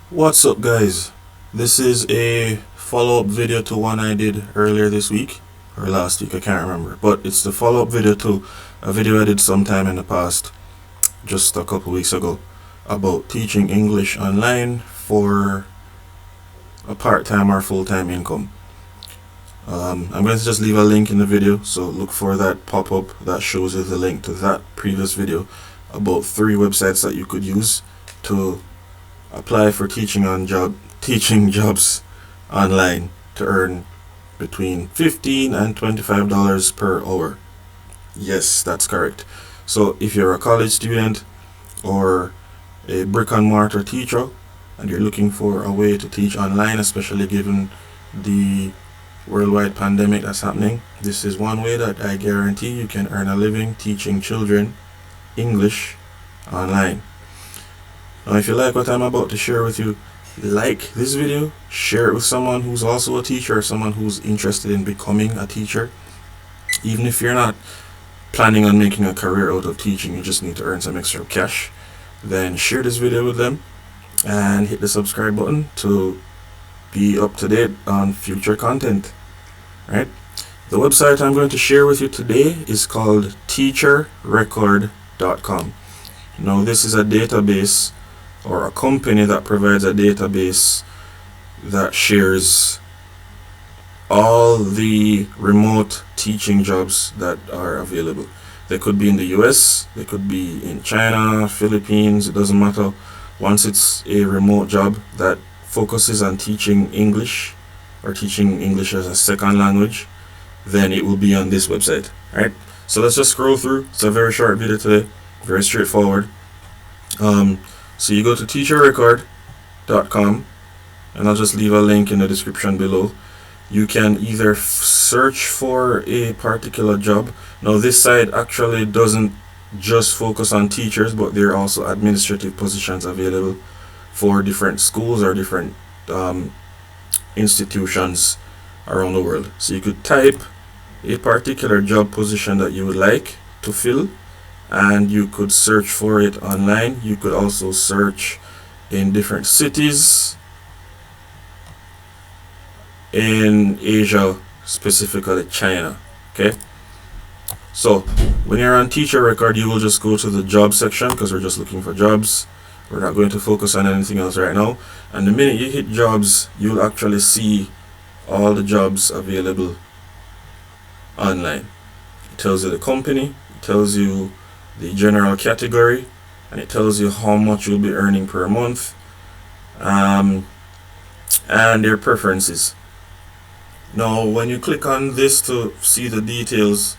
What's up, guys? This is a follow-up video to one I did earlier this week or last week, I can't remember, but it's the follow-up video to a video I did sometime in the past, just a couple weeks ago, about teaching English online for a part-time or full-time income. I'm going to just leave a link in the video, so look for that pop-up that shows you the link to that previous video about 3 websites that you could use to apply for teaching jobs online to earn between $15 and $25 per hour. Yes, that's correct. So if you're a college student or a brick and mortar teacher and you're looking for a way to teach online, especially given the worldwide pandemic that's happening, this is one way that I guarantee you can earn a living teaching children English online. Now, if you like what I'm about to share with you, like this video, share it with someone who's also a teacher or someone who's interested in becoming a teacher. Even if you're not planning on making a career out of teaching, you just need to earn some extra cash, then share this video with them and hit the subscribe button to be up to date on future content. Right? The website I'm going to share with you today is called teacherrecord.com. Now, this is a database or a company that provides a database that shares all the remote teaching jobs that are available. They could be in the US, they could be in China, Philippines, it doesn't matter. Once it's a remote job that focuses on teaching English or teaching English as a second language, then it will be on this website. Right? So let's just scroll through. It's a very short video today, very straightforward. So you go to teacherrecord.com, and I'll just leave a link in the description below. You can either search for a particular job. Now, this site actually doesn't just focus on teachers, but there are also administrative positions available for different schools or different institutions around the world. So you could type a particular job position that you would like to fill, and you could search for it online. You could also search in different cities in Asia, specifically China. Okay, so when you're on Teacher Record, you will just go to the job section because we're just looking for jobs. We're not going to focus on anything else right now. And the minute you hit jobs, you'll actually see all the jobs available online. It tells you the company, it tells you the general category, and it tells you how much you'll be earning per month, and their preferences. Now, when you click on this to see the details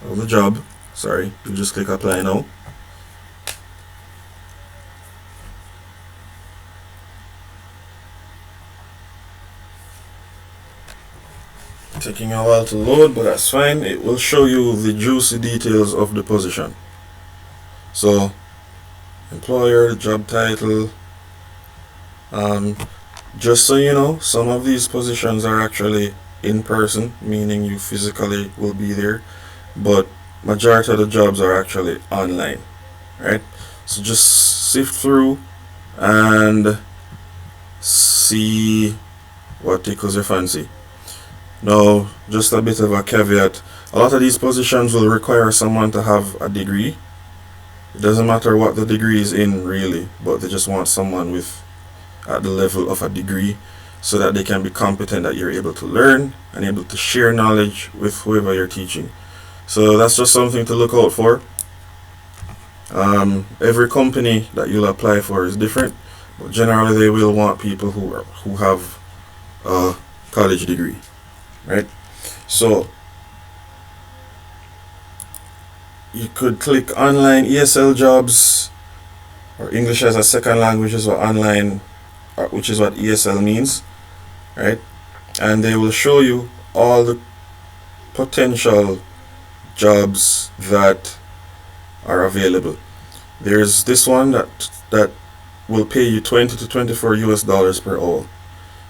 of the job, you just click apply now. Taking a while to load, but that's fine. It will show you the juicy details of the position. So, employer, job title. Just so you know, some of these positions are actually in person, meaning you physically will be there, but majority of the jobs are actually online. Right? So just sift through and see what tickles your fancy. Now, just a bit of a caveat. A lot of these positions will require someone to have a degree. It doesn't matter what the degree is in, really, but they just want someone with at the level of a degree so that they can be competent, that you're able to learn and able to share knowledge with whoever you're teaching. So that's just something to look out for. Every company that you'll apply for is different, but generally they will want people who have a college degree. Right? So you could click online ESL jobs, or English as a second language is what online, which is what ESL means, right? And they will show you all the potential jobs that are available. There's this one that will pay you 20 to 24 US dollars per hour.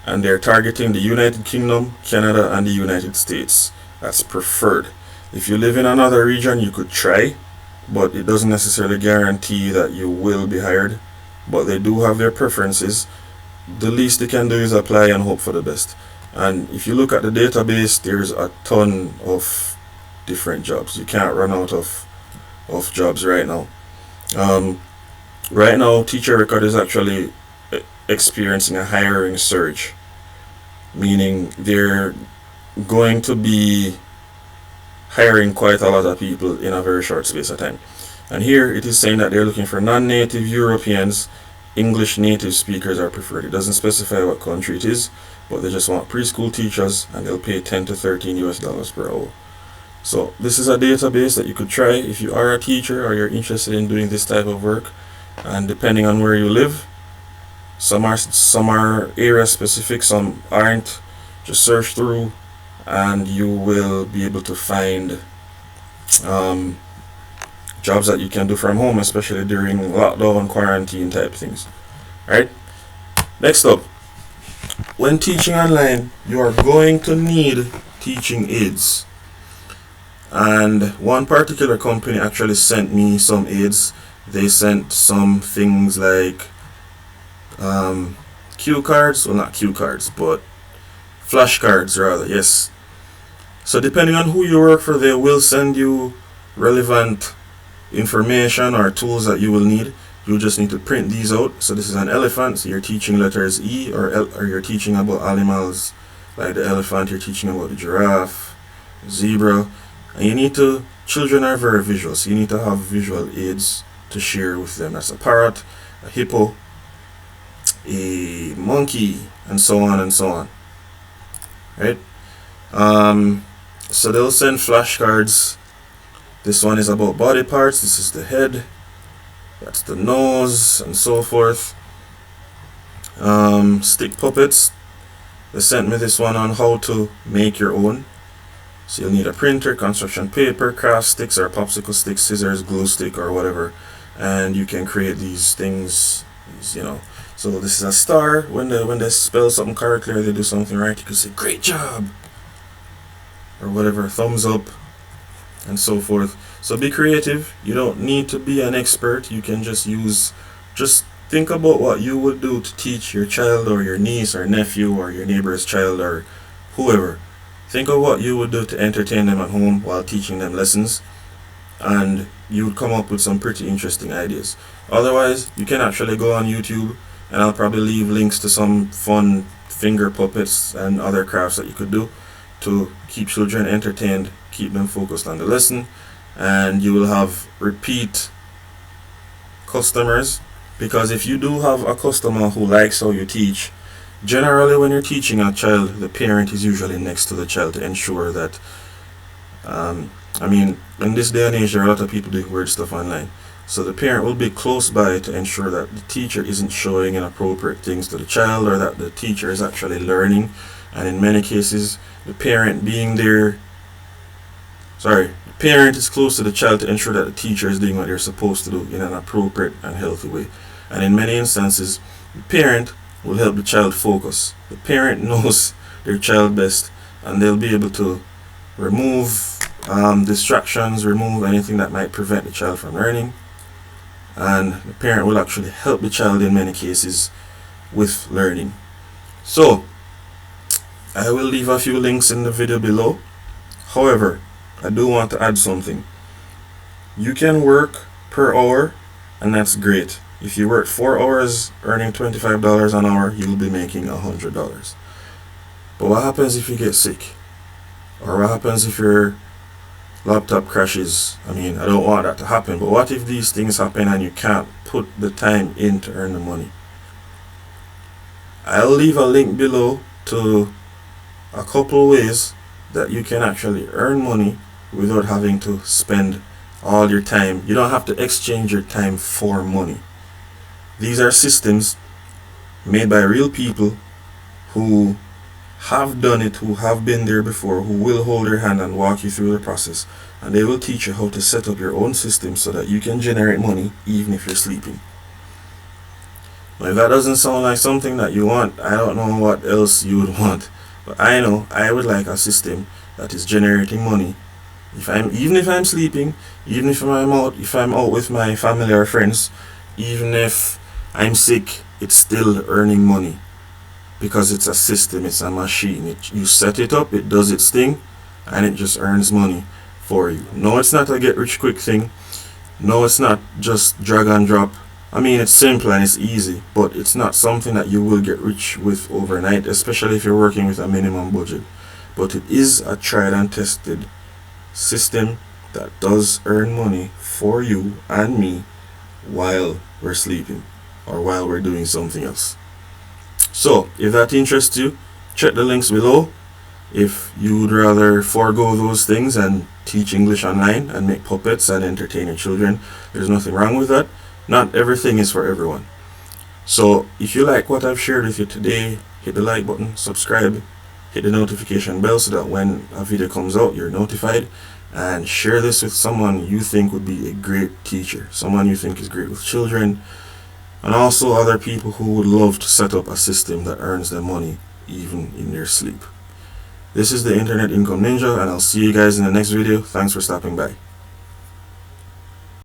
And they're targeting the United Kingdom, Canada, and the United States. That's preferred. If you live in another region, you could try, but it doesn't necessarily guarantee that you will be hired. But they do have their preferences. The least they can do is apply and hope for the best. And if you look at the database, there's a ton of different jobs. You can't run out of jobs right now. Right now, Teacher Record is actually experiencing a hiring surge, meaning they're going to be hiring quite a lot of people in a very short space of time. And here it is saying that they're looking for non-native Europeans. English native speakers are preferred. It doesn't specify what country it is, but they just want preschool teachers, and they'll pay 10 to 13 US dollars per hour. So this is a database that you could try if you are a teacher or you're interested in doing this type of work. And depending on where you live, some are area specific, some aren't. Just search through and you will be able to find jobs that you can do from home, especially during lockdown, quarantine type things. Alright, next up, when teaching online, you are going to need teaching aids. And one particular company actually sent me some aids. They sent some things like cue cards, well, not cue cards, but flashcards rather, yes. So depending on who you work for, they will send you relevant information or tools that you will need. You just need to print these out. So this is an elephant, so you're teaching letters E, or you're teaching about animals like the elephant, you're teaching about the giraffe, zebra. And you need to, children are very visual, so you need to have visual aids to share with them. That's a parrot, a hippo, a monkey, and so on and so on. Right? So they'll send flashcards. This one is about body parts. This is the head, that's the nose, and so forth. Stick puppets. They sent me this one on how to make your own. So you'll need a printer, construction paper, craft sticks or popsicle sticks, scissors, glue stick, or whatever, and you can create these things. So this is a star. When they spell something correctly or they do something right, you can say great job or whatever, thumbs up, and so forth. So be creative. You don't need to be an expert. You can just think about what you would do to teach your child or your niece or nephew or your neighbor's child or whoever. Think of what you would do to entertain them at home while teaching them lessons, and you would come up with some pretty interesting ideas. Otherwise, you can actually go on YouTube, and I'll probably leave links to some fun finger puppets and other crafts that you could do to keep children entertained, keep them focused on the lesson, and you will have repeat customers. Because if you do have a customer who likes how you teach, generally when you're teaching a child, the parent is usually next to the child to ensure that in this day and age, there are a lot of people doing weird stuff online. So the parent will be close by to ensure that the teacher isn't showing inappropriate things to the child, or that the teacher is actually learning. And in many cases, the parent is close to the child to ensure that the teacher is doing what they're supposed to do in an appropriate and healthy way. And in many instances, the parent will help the child focus. The parent knows their child best, and they'll be able to remove distractions, remove anything that might prevent the child from learning, and the parent will actually help the child in many cases with learning. So I will leave a few links in the video below. However, I do want to add something. You can work per hour, and that's great. If you work 4 hours earning $25 an hour, you'll be making $100. But what happens if you get sick? Or what happens if your laptop crashes? I don't want that to happen, but what if these things happen and you can't put the time in to earn the money? I'll leave a link below to a couple ways that you can actually earn money without having to spend all your time. You don't have to exchange your time for money. These are systems made by real people who have done it, who have been there before, who will hold your hand and walk you through the process, and they will teach you how to set up your own system so that you can generate money even if you're sleeping. Now, if that doesn't sound like something that you want, I don't know what else you would want, but I know I would like a system that is generating money Even if I'm sleeping, even if I'm out with my family or friends, even if I'm sick, it's still earning money because it's a system, it's a machine. You set it up, it does its thing, and it just earns money for you. No, it's not a get rich quick thing. No, it's not just drag and drop. I mean, it's simple and it's easy, but it's not something that you will get rich with overnight, especially if you're working with a minimum budget. But it is a tried and tested system that does earn money for you and me while we're sleeping or while we're doing something else. So, if that interests you, check the links below. If you would rather forego those things and teach English online and make puppets and entertain your children, there's nothing wrong with that. Not everything is for everyone. So if you like what I've shared with you today, hit the like button, subscribe, hit the notification bell so that when a video comes out, you're notified, and share this with someone you think would be a great teacher, someone you think is great with children, and also other people who would love to set up a system that earns them money even in their sleep. This is the Internet Income Ninja, and I'll see you guys in the next video. Thanks for stopping by.